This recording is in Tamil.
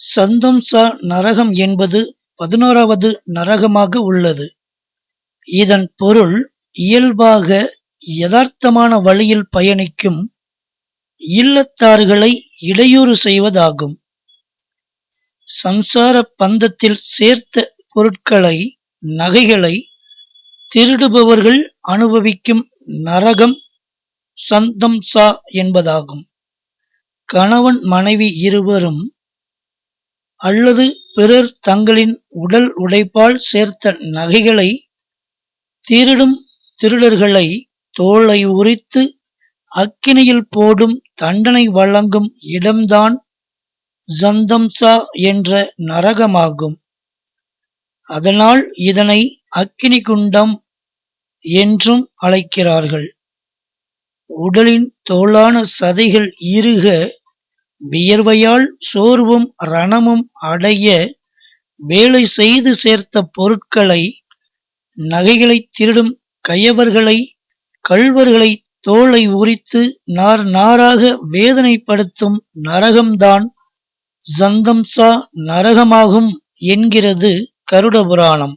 சந்தம்சா நரகம் என்பது 11வது நரகமாக உள்ளது. இதன் பொருள் இயல்பாக யதார்த்தமான வழியில் பயணிக்கும் இல்லத்தார்களை இடையூறு செய்வதாகும். சம்சார பந்தத்தில் சேர்த்த பொருட்களை, நகைகளை திருடுபவர்கள் அனுபவிக்கும் நரகம் சந்தம்சா என்பதாகும். கணவன் மனைவி இருவரும் அல்லது பிறர் தங்களின் உடல் உழைப்பால் சேர்த்த நகைகளை திருடும் திருடர்களை தோலை உரித்து அக்கினியில் போடும் தண்டனை வழங்கும் இடம்தான் சந்தம்சா என்ற நரகமாகும். அதனால் இதனை அக்கினி குண்டம் என்றும் அழைக்கிறார்கள். உடலின் தோலான சதைகள் இறுக, வியர்வையால் சோர்வும் ரணமும் அடைய வேலை செய்து சேர்த்த பொருட்களை, நகைகளை திருடும் கயவர்களை, கள்வர்களை தோலை உரித்து நார் நாராக வேதனைப்படுத்தும் நரகம்தான் சந்தம்சா நரகமாகும் என்கிறது கருட புராணம்.